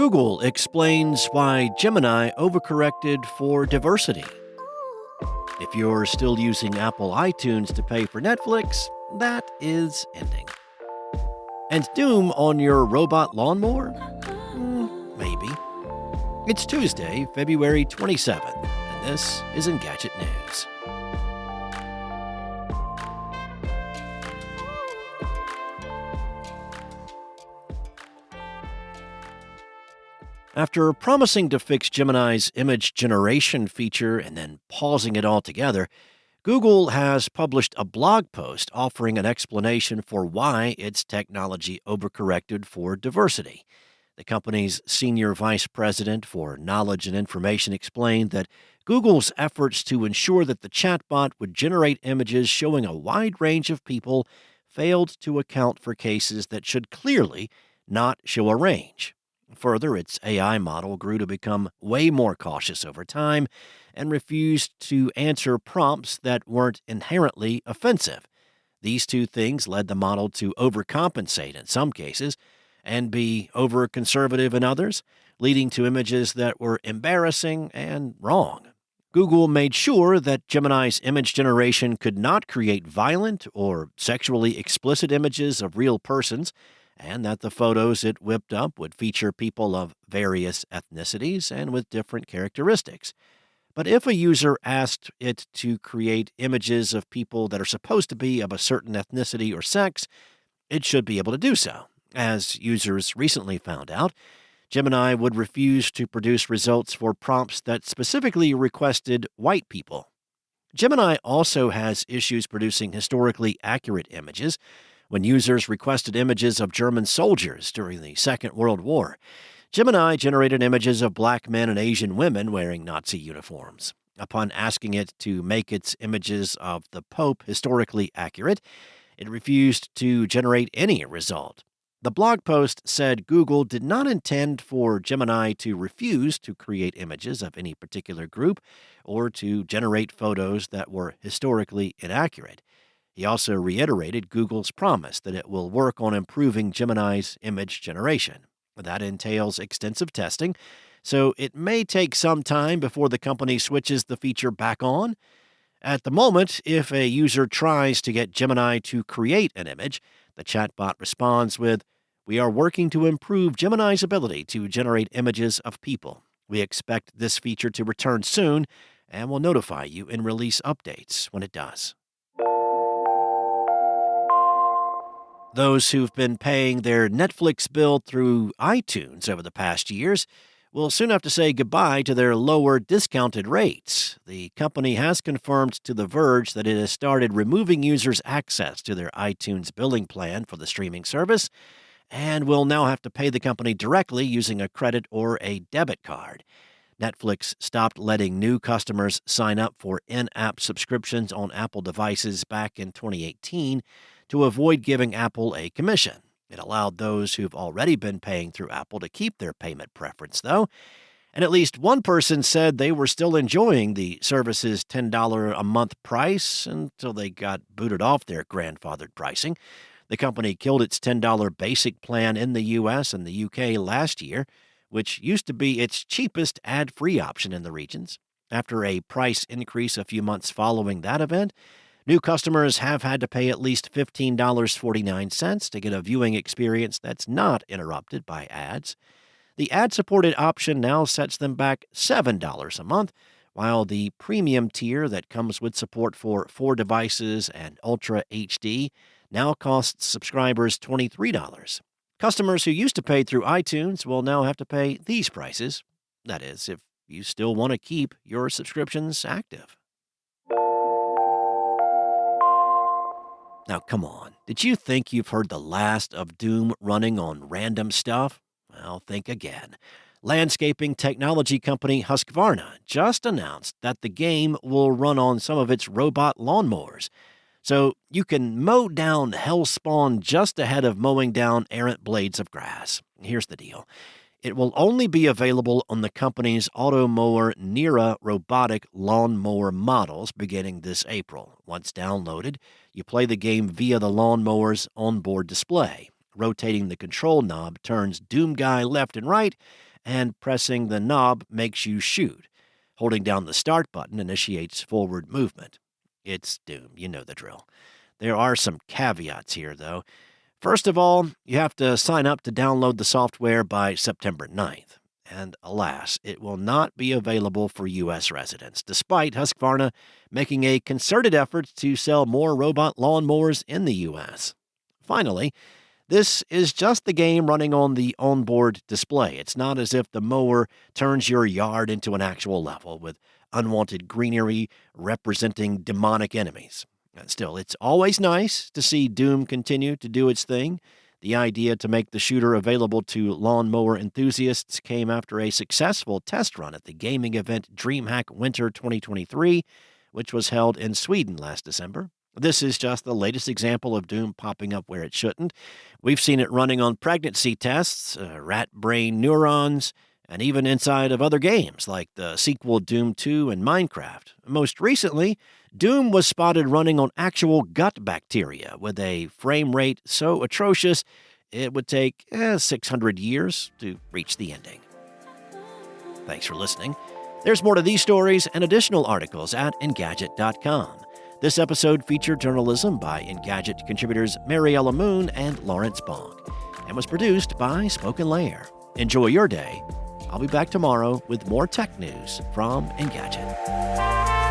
Google explains why Gemini overcorrected for diversity. If you're still using Apple iTunes to pay for Netflix, that is ending. And Doom on your robot lawnmower? Maybe. It's Tuesday, February 27th, and this is Engadget News. After promising to fix Gemini's image generation feature and then pausing it altogether, Google has published a blog post offering an explanation for why its technology overcorrected for diversity. The company's senior vice president for knowledge and information explained that Google's efforts to ensure that the chatbot would generate images showing a wide range of people failed to account for cases that should clearly not show a range. Further, its AI model grew to become way more cautious over time and refused to answer prompts that weren't inherently offensive. These two things led the model to overcompensate in some cases and be over-conservative in others, leading to images that were embarrassing and wrong. Google made sure that Gemini's image generation could not create violent or sexually explicit images of real persons, and that the photos it whipped up would feature people of various ethnicities and with different characteristics. But if a user asked it to create images of people that are supposed to be of a certain ethnicity or sex, it should be able to do so. As users recently found out, Gemini would refuse to produce results for prompts that specifically requested white people. Gemini also has issues producing historically accurate images. When users requested images of German soldiers during the Second World War, Gemini generated images of black men and Asian women wearing Nazi uniforms. Upon asking it to make its images of the Pope historically accurate, it refused to generate any result. The blog post said Google did not intend for Gemini to refuse to create images of any particular group or to generate photos that were historically inaccurate. He also reiterated Google's promise that it will work on improving Gemini's image generation. That entails extensive testing, so it may take some time before the company switches the feature back on. At the moment, if a user tries to get Gemini to create an image, the chatbot responds with, "We are working to improve Gemini's ability to generate images of people. We expect this feature to return soon and will notify you in release updates when it does." Those who've been paying their Netflix bill through iTunes over the past years will soon have to say goodbye to their lower discounted rates. The company has confirmed to The Verge that it has started removing users' access to their iTunes billing plan for the streaming service and will now have to pay the company directly using a credit or a debit card. Netflix stopped letting new customers sign up for in-app subscriptions on Apple devices back in 2018 to avoid giving Apple a commission. It allowed those who've already been paying through Apple to keep their payment preference, though, and at least one person said they were still enjoying the service's $10 a month price until they got booted off their grandfathered pricing. The company killed its $10 basic plan in the US and the UK last year, which used to be its cheapest ad-free option in the regions. After a price increase a few months following that event, new customers have had to pay at least $15.49 to get a viewing experience that's not interrupted by ads. The ad-supported option now sets them back $7 a month, while the premium tier that comes with support for 4 devices and Ultra HD now costs subscribers $23. Customers who used to pay through iTunes will now have to pay these prices. That is, if you still want to keep your subscriptions active. Now, come on. Did you think you've heard the last of Doom running on random stuff? Well, think again. Landscaping technology company Husqvarna just announced that the game will run on some of its robot lawnmowers. So you can mow down hellspawn just ahead of mowing down errant blades of grass. Here's the deal. It will only be available on the company's Automower Nera robotic lawnmower models beginning this April. Once downloaded, you play the game via the lawnmower's onboard display. Rotating the control knob turns Doom Guy left and right, and pressing the knob makes you shoot. Holding down the start button initiates forward movement. It's Doom, you know the drill. There are some caveats here, though. First of all, you have to sign up to download the software by September 9th. And alas, it will not be available for U.S. residents, despite Husqvarna making a concerted effort to sell more robot lawnmowers in the U.S. Finally, this is just the game running on the onboard display. It's not as if the mower turns your yard into an actual level with unwanted greenery representing demonic enemies. Still, it's always nice to see Doom continue to do its thing. The idea to make the shooter available to lawnmower enthusiasts came after a successful test run at the gaming event DreamHack Winter 2023, which was held in Sweden last December. This is just the latest example of Doom popping up where it shouldn't. We've seen it running on pregnancy tests, rat brain neurons, and even inside of other games like the sequel Doom 2 and Minecraft. Most recently, Doom was spotted running on actual gut bacteria with a frame rate so atrocious it would take 600 years to reach the ending. Thanks for listening. There's more to these stories and additional articles at Engadget.com. This episode featured journalism by Engadget contributors Mariella Moon and Lawrence Bonk and was produced by Spoken Layer. Enjoy your day. I'll be back tomorrow with more tech news from Engadget.